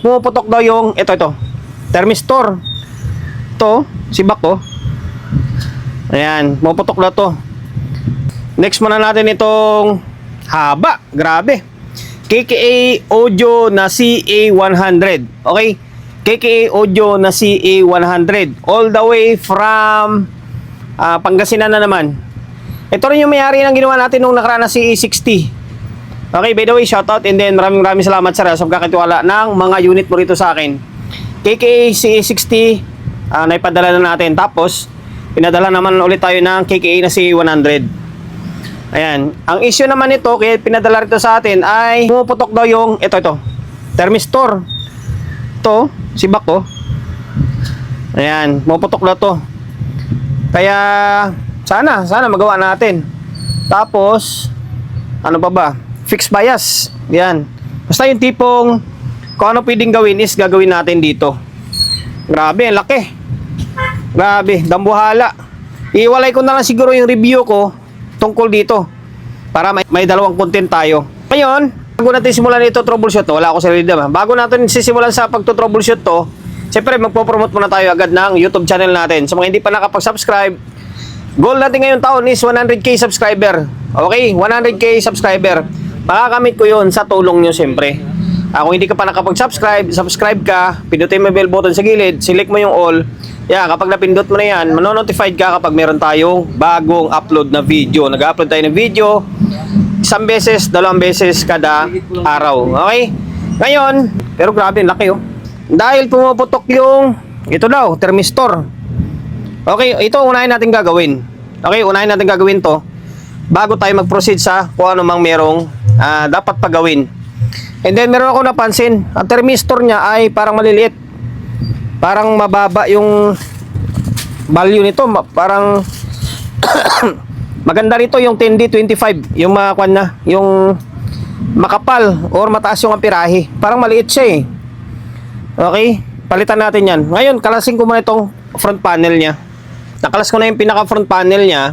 Pumuputok daw yung ito thermistor. Ito, sibak ko. Ayan, pumuputok daw to. Next muna natin itong haba, grabe. KKA Audio na CA100. Okay? KKA Audio na CA100. All the way from Pangasinan na naman. Ito rin yung may-ari ng ginawa natin nung nakaraan na CA60. Okay, by the way, shoutout and then maraming salamat sir sa pagkakatiwala ng mga unit mo rito sa akin. KKA CA60 naipadala na natin. Tapos, pinadala naman ulit tayo ng KKA na CA100. Ayan. Ang issue naman nito, kaya pinadala rito sa atin ay pumuputok daw yung ito thermistor. Ito, sibak ko. Ayan, pumuputok daw to. Kaya sana magawa natin. Tapos ano pa ba? Fixed bias. Yan. Basta yung tipong kung ano pwedeng gawin is gagawin natin dito. Grabe, ang laki. Grabe, dambuhala. Iwalay ko na lang siguro yung review ko tungkol dito para may dalawang content tayo. Ngayon, bago natin simulan ito troubleshoot to, wala ako sa rhythm. Bago natin sisimulan sa pagto-troubleshoot to, siyempre magpo-promote muna tayo agad ng YouTube channel natin. Sa mga hindi pa nakapag-subscribe, goal natin ngayong taon is 100k subscriber. Okay, 100k subscriber. Makakamit ko yun sa tulong nyo siyempre. Kung hindi ka pa nakapag-subscribe, subscribe ka, pindutin mo yung bell button sa gilid, select mo yung all. Yeah, kapag napindot mo na yan, manonotified ka kapag meron tayong bagong upload na video. Nag-upload tayo ng video isang beses, dalawang beses kada araw. Okay? Ngayon, pero grabe, laki oh. Dahil pumuputok yung ito daw, thermistor. Okay, ito unahin natin gagawin. Okay, unahin natin gagawin to bago tayo mag-proceed sa kung ano mang merong dapat pagawin. And then meron ako napansin, ang thermistor niya ay parang maliliit. Parang mababa yung value nito, parang maganda rito yung 10D25, yung yung makapal or mataas yung amperahe. Parang maliit siya eh. Okay, palitan natin yan. Ngayon, kalasin ko muna itong front panel niya. Nakalas ko na yung pinaka front panel niya.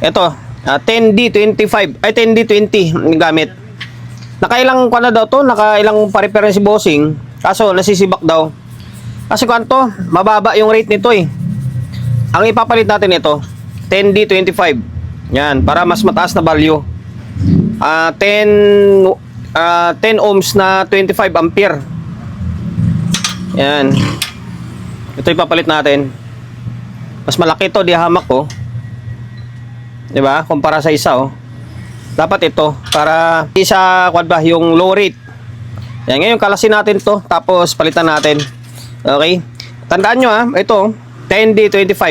Ito, 10D25, ay 10D20 gamit. Nakailang na daw to, nakailang pa-repair si bossing. Kaso nasisibak daw. Kasi kanto, mababa yung rate nito eh. Ang ipapalit natin ito, 10D25. Yan, para mas mataas na value. 10 ohms na 25 ampere. Yan. Ito ipapalit natin. Mas malaki ito, di hamak ko. 'Di ba? Kumpara sa isa oh. Dapat ito para isa quad ba yung low rate. Yan, ngayon kalasin natin 'to, tapos palitan natin. Okay? Tandaan nyo ito 10D25.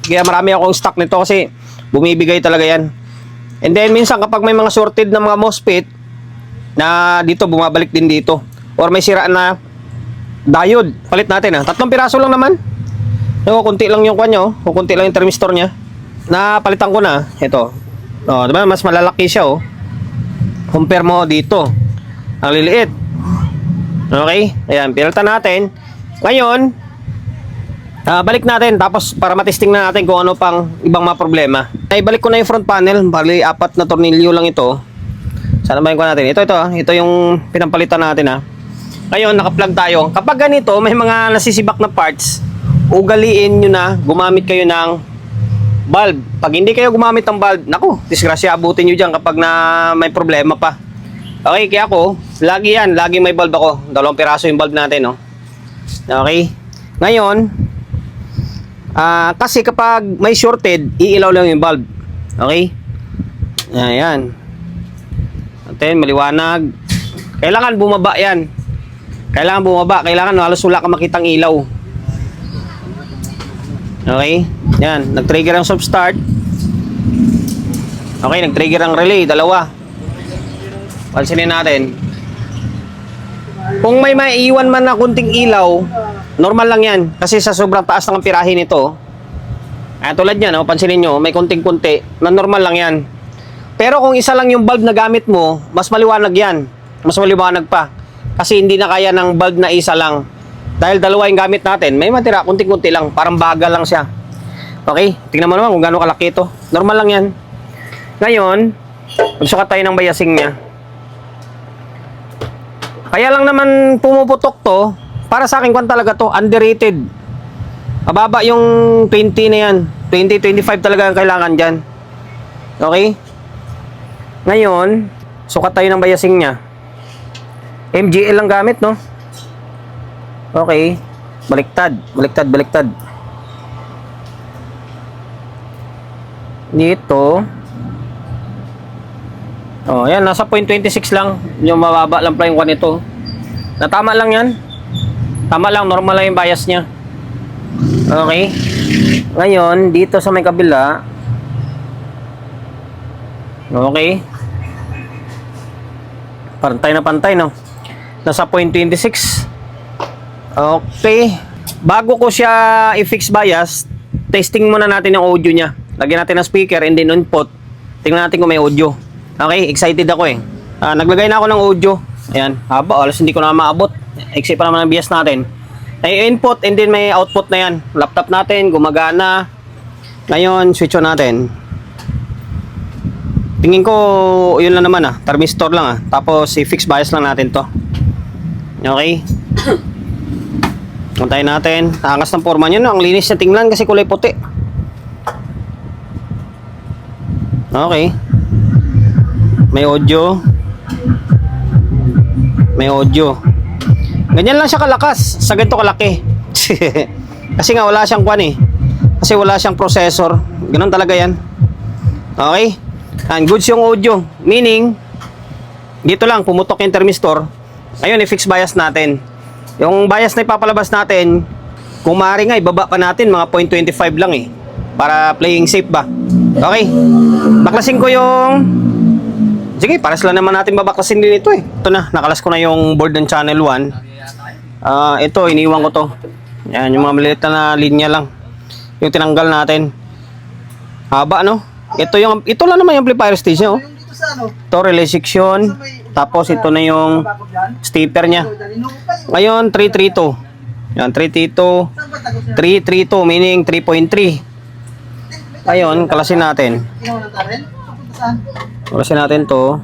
Kaya marami akong stock nito kasi bumibigay talaga yan. And then minsan kapag may mga sorted na mga MOSFET na dito, bumabalik din dito. Or may sira na diode, palit natin 3 piraso lang naman. Kunti lang yung kanya kunti lang yung thermistor niya. Napalitan ko na ito. Diba? Mas malalaki siya compare mo dito. Ang liliit. Okay? Ayan, pinalitan natin. Ngayon, balik natin tapos para matesting na natin kung ano pang ibang mga problema. Ibalik ko na yung front panel, bali 4 na tornilyo lang ito. Sana bayin ko natin. Ito yung pinampalitan natin Ngayon, naka-plug tayo. Kapag ganito, may mga nasisibak na parts, ugaliin nyo na gumamit kayo ng bulb. Pag hindi kayo gumamit ng bulb, naku, disgrasya abutin nyo dyan kapag na may problema pa. Okay, kaya ako, lagi may bulb ako. 2 piraso yung bulb natin Okay. Ngayon, kasi kapag may shorted, iilaw lang yung bulb. Okay? Ayan. Natin, maliwanag. Kailangan bumaba yan. Kailangan halos wala ka makitang ilaw. Okay? Yan. Nag-trigger ang soft start. Okay, nag-trigger ang relay. 2. Pansinin natin. Kung may maiiwan man na kunting ilaw, normal lang yan. Kasi sa sobrang taas ng amperahe nito, tulad yan, pansinin nyo, may kunting-kunti, na normal lang yan. Pero kung isa lang yung bulb na gamit mo, mas maliwanag yan. Mas maliwanag pa. Kasi hindi na kaya ng bulb na isa lang. Dahil 2 yung gamit natin, may matira, kunting-kunti lang. Parang bagal lang siya. Okay? Tingnan mo naman kung gaano kalaki ito. Normal lang yan. Ngayon, magsukat tayo ng biasing niya. Kaya lang naman pumuputok to, para sa akin kwan talaga to, underrated. Mababa yung 20 na yan. 20, 25 talaga ang kailangan dyan. Okay? Ngayon, sukat tayo ng biasing niya. MGL lang gamit, no? Okay. Baliktad, baliktad, baliktad. Dito. Oh, yan, nasa 0.26 lang. Yung mababa lang pala yung kwan nito. Natama lang yan. Tama lang, normal lang yung bias niya. Okay. Ngayon, dito sa may kabila. Okay. Pantay na pantay, no? Nasa 0.26. Okay. Bago ko siya i-fix bias, testing muna natin yung audio niya. Lagyan natin ng speaker and then input. Tingnan natin kung may audio. Okay, excited ako eh. Naglagay na ako ng audio. Ayan, haba. Alas hindi ko na maabot. Exit pa naman ang bias natin. May input and then may output na yan. Laptop natin, gumagana. Ngayon, switch on natin. Tingin ko, yun lang naman thermistor lang Tapos, i-fix bias lang natin to. Okay. Puntayin natin. Angas ng forma nyo, no? Ang linis na tingnan kasi kulay puti. Okay. May audio. May audio. Ganyan lang siya kalakas. Sa ganito kalaki. Kasi nga wala siyang kwan eh. Kasi wala siyang processor. Ganun talaga yan. Okay. And goods yung audio. Meaning, dito lang, pumutok yung thermistor. Ayun, i-fix bias natin. Yung bias na ipapalabas natin, kung maaari nga, ibaba pa natin, mga 0.25 lang eh. Para playing safe ba? Okay. Baklasin ko yung... Sige, pares lang naman natin babaklasin din ito eh. Ito na, nakalas ko na yung board ng channel 1. Ito, iniwan ko to. Yan, yung mga maliit na linya lang. Yung tinanggal natin. Haba, no? Ito lang naman yung amplifier stage niya, oh. Ito, relay section. Tapos, ito na yung stepper niya. Ngayon, 332. Yan, 332. 332, meaning 3.3. Ngayon, kalasin natin. Kalasin natin to.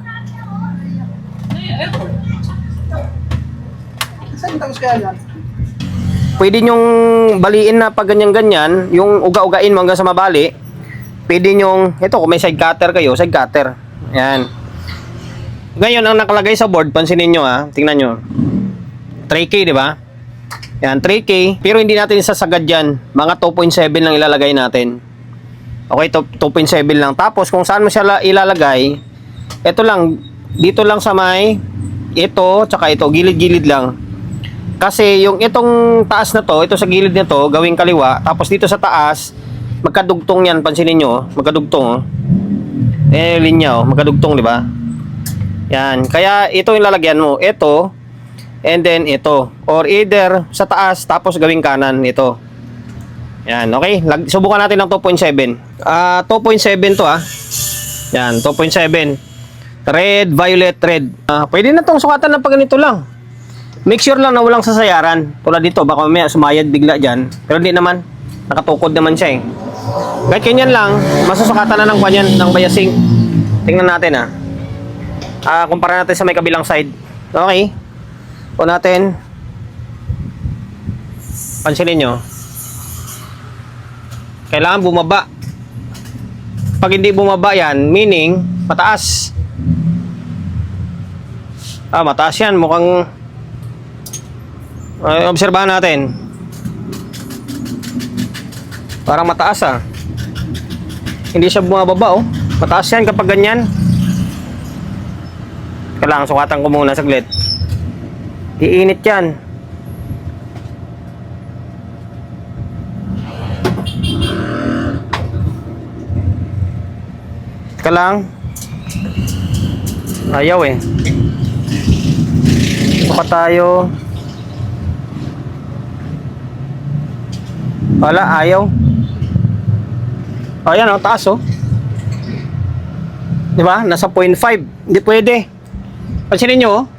Pwede nyong baliin na pag ganyan-ganyan, yung uga-ugain mo hanggang sa mabali. Pwede nyong, ito kung may side cutter kayo, side cutter. Yan. Ngayon, ang nakalagay sa board, pansinin nyo tingnan nyo. 3K, di ba? Yan, 3K. Pero hindi natin isasagad yan. Mga 2.7 lang ilalagay natin. Okay, 2.7 lang. Tapos, kung saan mo siya ilalagay, ito lang, dito lang sa may, ito, tsaka ito, gilid-gilid lang. Kasi, yung itong taas na to, ito sa gilid na to, gawing kaliwa. Tapos, dito sa taas, magkadugtong yan, pansinin nyo, magkadugtong, linya, magkadugtong, di ba? Yan, kaya ito yung lalagyan mo, ito, and then ito, or either sa taas, tapos gawing kanan, ito. Yan, okay, subukan natin ng 2.7. 2.7 to Yan, 2.7. Red, violet, red. Pwede na tong sukatan ng pag ganito lang. Make sure lang na walang sasayaran. Tulad dito, baka may sumayad bigla dyan. Pero hindi naman, nakatukod naman siya eh. Kahit ganyan lang, masusukatan na ng kanyan, ng biasing. Tingnan natin kumpara natin sa may kabilang side. Okay. O natin. Pansinin nyo. Kailangan bumaba. Pag hindi bumaba yan, meaning, mataas. Mataas yan. Mukhang, obserbahan natin. Parang mataas Hindi siya bumababa Mataas yan kapag ganyan. Kailangan sukatan ko muna saglit. Iinit yan. Teka lang. Ayaw Sukat tayo. Wala, ayaw. Ayan taas Di ba? Nasa 0.5. Hindi pwede. Pansinin nyo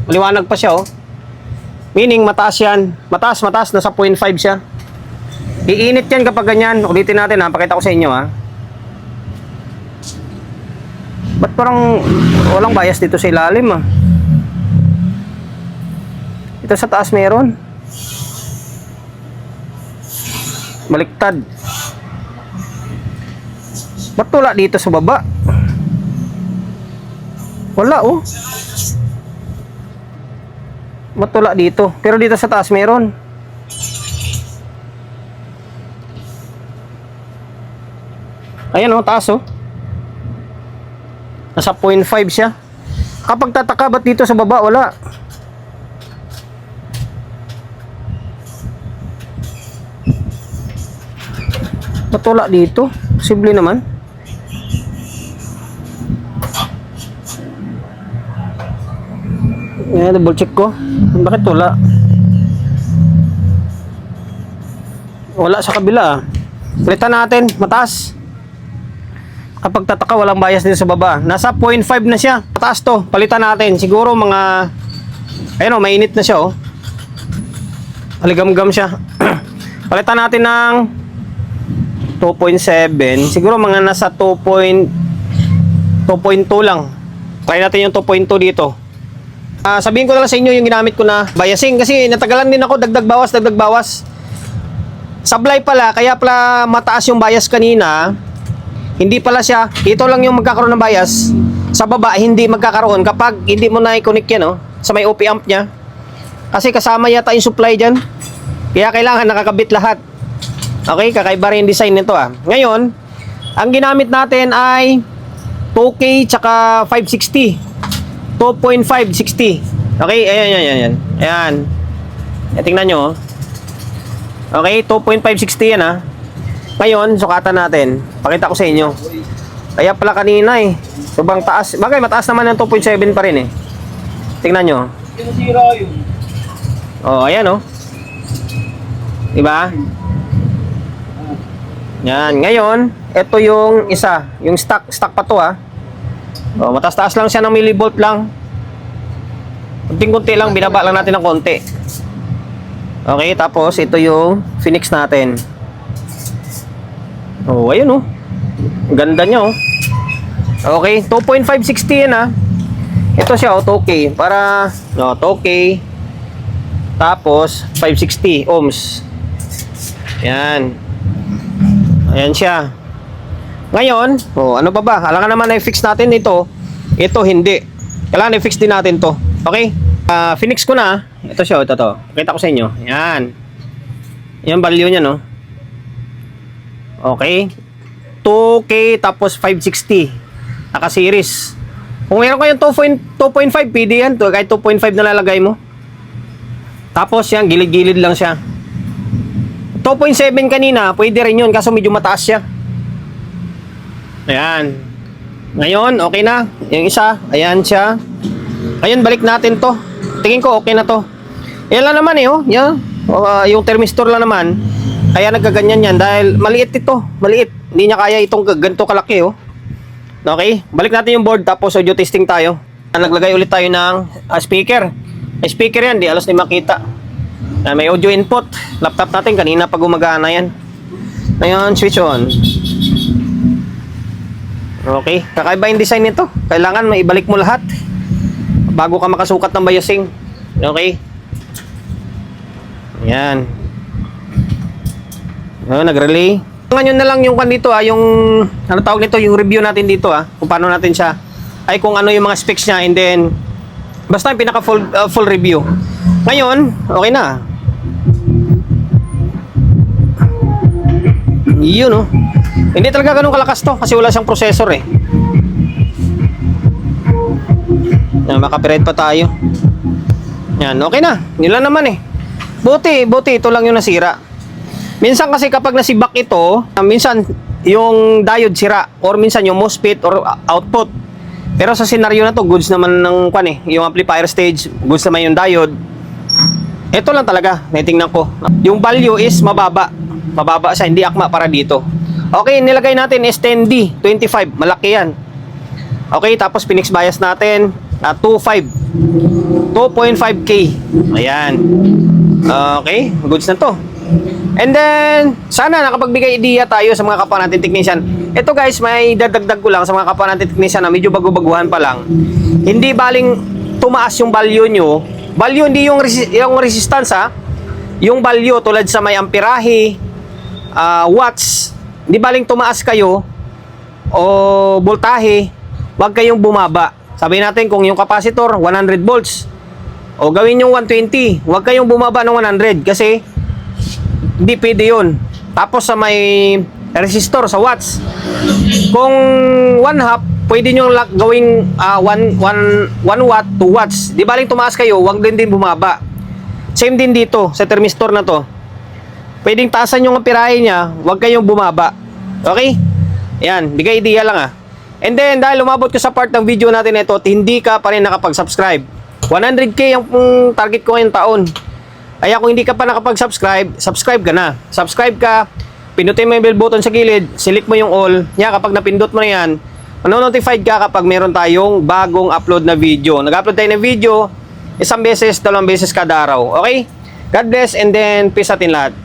maliwanag pa siya Meaning mataas yan. Mataas, nasa 0.5 siya. Iinit yan kapag ganyan. Ulitin natin pakita ko sa inyo Ba't parang walang bias dito sa ilalim Ito sa taas meron. Baliktad. Ba't wala dito sa baba? Wala oh. Ba't wala dito? Pero dito sa taas meron. Ayan oh, taas oh. Nasa 0.5 siya. Kapag tataka, ba't dito sa baba wala? Ba't wala dito? Posible naman. Double check ko. Bakit wala? Wala sa kabila ah. Palitan natin, mataas. Kapag tataka, walang bias din sa baba. Nasa 0.5 na siya. Mataas to. Palitan natin. Siguro mga... Ayun o, mainit na siya o. Aligam-gam siya. Palitan natin ng 2.7. Siguro mga nasa 2.2 lang. Try natin yung 2.2 dito. Sabihin ko na lang sa inyo yung ginamit ko na biasing. Kasi natagalan din ako. Dagdag bawas. Sablay pala. Kaya pala mataas yung bias kanina. Hindi pala siya, ito lang yung magkakaroon ng bias. Sa baba, hindi magkakaroon kapag hindi mo na i-connect yan, oh, sa may OP amp niya. Kasi kasama yata yung supply dyan. Kaya kailangan nakakabit lahat. Okay, kakaiba rin yung design nito ah. Ngayon, ang ginamit natin ay 2K tsaka 560. 2.560. Okay, ayan. Ayan. Tingnan nyo, oh. Okay, 2.560 yan ah. Ngayon, sukatan natin. Pakita ko sa inyo. Kaya pala kanina eh. Sobrang taas. Bagay, mataas naman ng 2.7 pa rin eh. Tingnan nyo. Sinasira yun. Oh, ayan oh. Diba? Yan. Ngayon, ito yung isa. Yung stock pa to ah. Oh, mataas-taas lang siya ng millivolt lang. Kunting-kunti lang. Binaba lang natin ng konti. Okay, tapos ito yung Phoenix natin. Oh, ayun oh. Ganda niya oh. Okay, 2.560 yan ah. Ito siya oh, 2K. Para, no, 2K. Tapos, 560 ohms. Yan. Ayan siya. Ngayon, oh, ano pa ba? Alangan naman na i-fix natin ito. Ito hindi. Kailangan i-fix din natin to. Okay? Phoenix ko na. Ito siya, ito to. Pakita ko sa inyo. Yan. Yan value niya no. Okay. 2K tapos 560. Naka-series. Kung meron kayong 2.5, pwede yan. Kahit 2.5 na lalagay mo. Tapos yan, gilid-gilid lang siya. 2.7 kanina, pwede rin yun. Kaso medyo mataas siya. Ayan. Ngayon, okay na. Yung isa, ayan siya. Ngayon, balik natin to. Tingin ko, okay na to. Yan lang naman eh, oh. Yan. Yung thermistor lang naman. Kaya nagkaganyan yan dahil maliit ito, maliit. Hindi niya kaya itong ganito kalaki oh. Okay, balik natin yung board tapos audio testing tayo. Naglagay ulit tayo ng speaker. Speaker yan, di alas ni makita. May audio input. Laptop natin kanina pag gumagana yan. Ngayon, switch on. Okay, kakaiba yung design nito. Kailangan maibalik mo lahat bago ka makasukat ng biasing. Okay. Yan. Nag-relay. Ngayon na lang yung kan dito yung ano tawag nito, yung review natin dito kung paano natin siya ay kung ano yung mga specs niya and then basta yung pinaka full review. Ngayon, okay na. Yun oh. Hindi talaga ganun kalakas to kasi wala siyang processor eh. Yan, maka-copyright pa tayo. Yan, okay na. Yun lang naman eh. Buti ito lang yung nasira. Minsan kasi kapag nasibak ito, minsan yung diode sira or minsan yung MOSFET or output. Pero sa senaryo na to, goods naman ng yung amplifier stage, goods naman yung diode. Ito lang talaga, naitingnan ko. Yung value is mababa. Mababa siya, hindi akma para dito. Okay, nilagay natin is 10D, 25, malaki yan. Okay, tapos Phoenix bias natin, 2.5. 2.5K. Ayan. Okay, goods na to. And then, sana nakapagbigay idea tayo sa mga kapwa natin technician. Ito guys, may dadagdag ko lang sa mga kapwa natin technician na medyo bago-baguhan pa lang. Hindi baling tumaas yung value nyo Value, hindi yung resistance ha. Yung value tulad sa may amperahe, watts, hindi baling tumaas kayo o voltahe, wag kayong bumaba. Sabi natin kung yung capacitor 100 volts o gawin yung 120, wag kayong bumaba ng 100 kasi hindi pwede yun. Tapos sa may resistor sa watts, kung 1/2 pwede nyo gawing 1 watt, 2 watts. Di baling tumaas kayo, wag din bumaba. Same din dito sa thermistor na to. Pwedeng taasan yung amperahe niya, wag kayong bumaba. Okay? Ayan, bigay idea lang ah. And then, dahil umabot ka sa part ng video natin ito at hindi ka pa rin nakapag-subscribe, 100k ang target ko ngayong taon. Kaya kung hindi ka pa nakapag-subscribe, subscribe ka na. Subscribe ka, pindutin mo yung bell button sa gilid, select mo yung all. Nya, kapag napindot mo na yan, manonotified ka kapag meron tayong bagong upload na video. Nag-upload tayo ng video, isang beses, dalawang beses kada araw. Okay? God bless and then peace atin lahat.